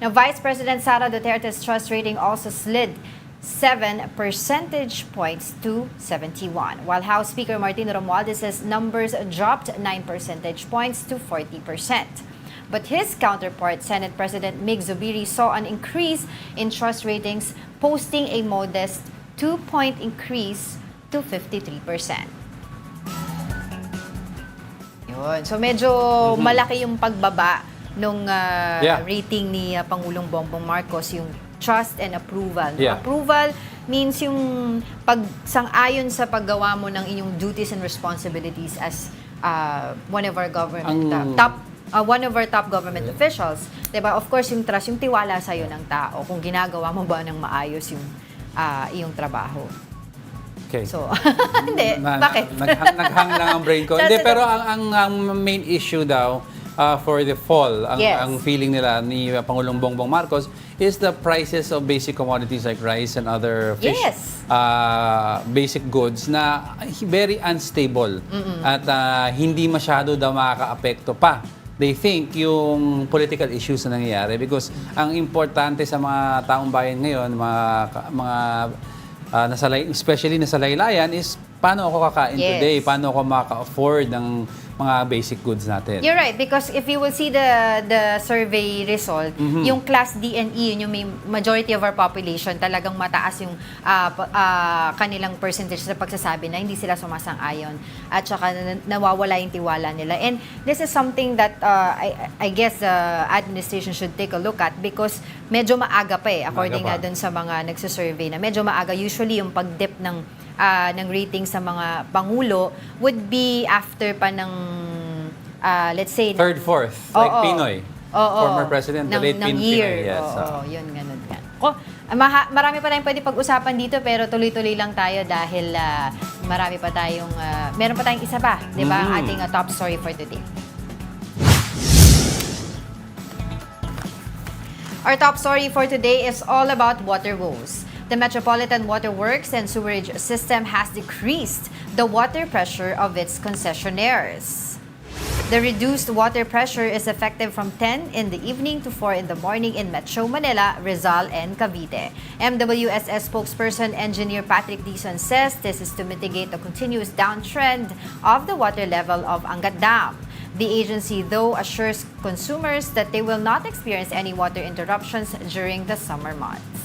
Now, Vice President Sara Duterte's trust rating also slid 7 percentage points to 71, while House Speaker Martin Romualdez's numbers dropped 9 percentage points to 40%. But his counterpart, Senate President Mig Zubiri, saw an increase in trust ratings, posting a modest 2-point increase to 53%. Yun. So medyo malaki yung pagbaba nung rating ni Pangulong Bongbong Marcos, yung trust and approval. Yeah. Approval means yung pagsang-ayon sa paggawa mo ng inyong duties and responsibilities as one of our top government officials. Diba? Of course, yung trust, yung tiwala sa'yo ng tao, kung ginagawa mo ba ng maayos yung iyong trabaho. Okay. So, hindi. Bakit? Naghang lang ang brain ko. Hindi, pero ang main issue daw for the fall, ang feeling nila ni Pangulong Bongbong Marcos is the prices of basic commodities like rice and other fish, basic goods na very unstable at hindi masyado daw makaka-apekto pa. They think yung political issues na nangyayari because ang importante sa mga taong bayan ngayon, especially nasa laylayan, is paano ako kakain today, paano ako maka-afford ng mga basic goods natin. You're right, because if you will see the survey result, yung class D and E, yung may majority of our population, talagang mataas yung kanilang percentage sa pagsasabi na hindi sila sumasang-ayon at saka nawawala yung tiwala nila. And this is something that I guess the administration should take a look at because medyo maaga pa according nga dun sa mga nagsusurvey na medyo maaga. Usually yung pag-dip ng rating sa mga pangulo would be after pa ng let's say third, fourth, like Pinoy. Former president, the late Pinoy. Yes. Yun, ganun yan. Marami pa tayong pwede pag-usapan dito pero tuloy-tuloy lang tayo dahil marami pa tayong meron pa tayong isa pa, 'di ba? Ang ating top story for today. Our top story for today is all about water woes. The Metropolitan Water Works and Sewerage System has decreased the water pressure of its concessionaires. The reduced water pressure is effective from 10 in the evening to 4 in the morning in Metro Manila, Rizal, and Cavite. MWSS spokesperson Engineer Patrick Dizon says this is to mitigate the continuous downtrend of the water level of Angat Dam. The agency, though, assures consumers that they will not experience any water interruptions during the summer months.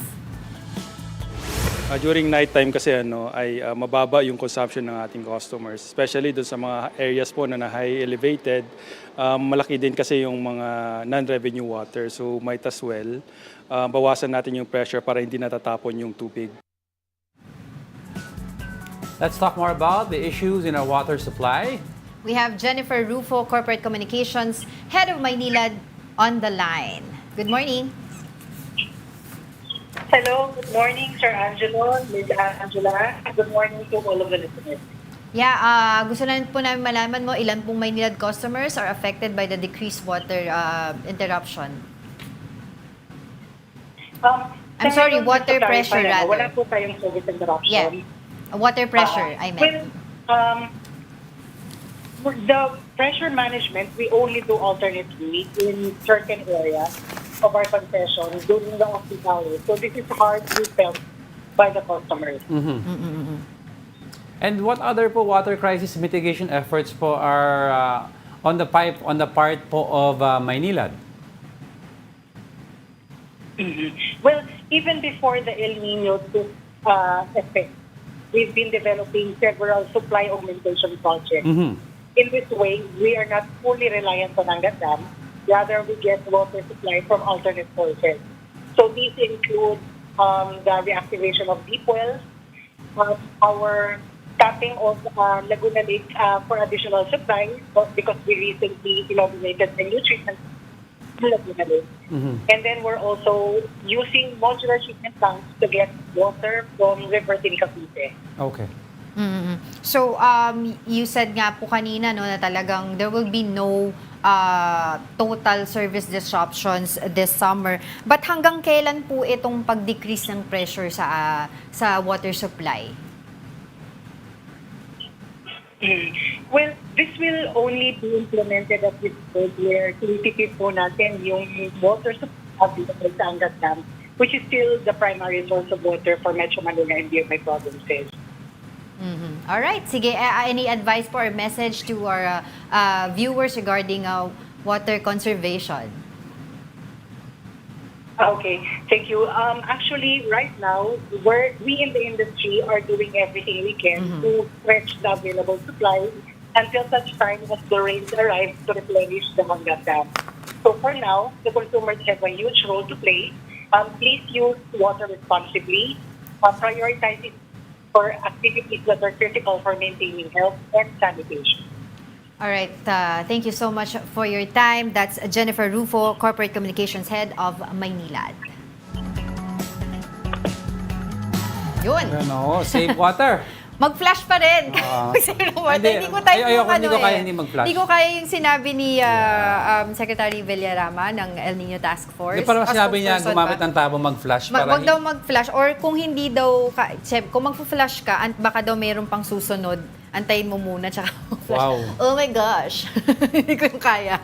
During nighttime kasi ay mababa yung consumption ng ating customers, especially doon sa mga areas po na high elevated. Malaki din kasi yung mga non-revenue water, so might as well bawasan natin yung pressure para hindi natatapon yung tubig. Let's talk more about the issues in our water supply. We have Jennifer Rufo, Corporate Communications, Head of Maynilad, on the line. Good morning. Hello, good morning, Sir Angelo, Ms. Angela. Good morning to all of the listeners. Yeah, gusto na po namin malaman mo ilan pong Maynilad customers are affected by the decreased water interruption. I'm sorry, water pressure rather. Wala po tayong service interruption. Yeah, water pressure, I meant. Well, the pressure management, we only do alternately in certain areas of our concession during the off-peak hours. So this is hardly felt by the customers. And what other po water crisis mitigation efforts po are on the part po of Maynilad? Well, even before the El Nino took effect, we've been developing several supply augmentation projects. In this way, we are not fully reliant on Angat Dam. Rather, we get water supply from alternate sources. So these include the reactivation of deep wells, our tapping of Laguna Lake for additional supply, because we recently inaugurated a new treatment in Laguna Lake. And then we're also using modular treatment tanks to get water from River Cavite. Okay. So, you said nga po kanina no, na talagang there will be no total service disruptions this summer. But hanggang kailan po itong pag-decrease ng pressure sa water supply? Well, this will only be implemented at this point where tinitipid po natin yung water supply available sa Angat Dam, which is still the primary source of water for Metro Manila and nearby provinces. All right. Sige, any advice po or message to our viewers regarding water conservation? Okay, thank you. Actually, right now, we in the industry are doing everything we can to stretch the available supply until such time as the rains arrive to replenish the Angat Dam. So for now, the consumers have a huge role to play. Please use water responsibly. Prioritize it for activities that are critical for maintaining health and sanitation. All right. Thank you so much for your time. That's Jennifer Rufo, Corporate Communications Head of Maynilad. Yun. Ano, save water. Mag-flash pa rin. Hindi ko tayo hindi ko kaya hindi mag-flash. Hindi ko kaya yung sinabi ni Secretary Villarama ng El Nino Task Force. Hindi parang sinabi niya gumamit ng tabo mag-flash. Wag daw mag-flash. Or kung hindi daw, kung mag-flash ka, baka daw mayroon pang susunod, antayin mo muna tsaka mag-flash. Wow. Oh my gosh. Hindi ko yung kaya.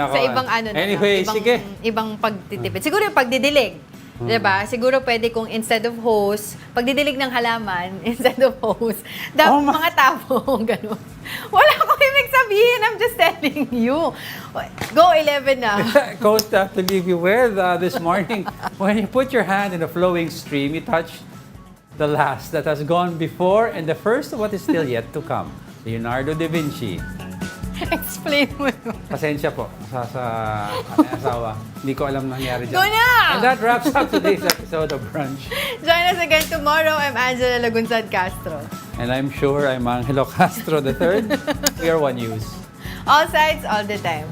Sa ibang anyway, sige. Ibang pagtitipid. Siguro yung pagdidilig. Diba? Siguro pwede kung instead of hose, pagdidilig ng halaman, instead of hose, mga tabo, gano'n. Wala akong ibig sabihin. I'm just telling you. Go 11 na. Coach, I have to leave you with this morning. When you put your hand in a flowing stream, you touch the last that has gone before and the first of what is still yet to come. Leonardo da Vinci. Explain mo yun. Pasensya po sa asawa. Hindi ko alam nangyari dyan. Go na! And that wraps up today's episode of Brunch. Join us again tomorrow. I'm Angela Lagunsad Castro. And I'm sure I'm Angelo Castro III. We are One News. All sides, all the time.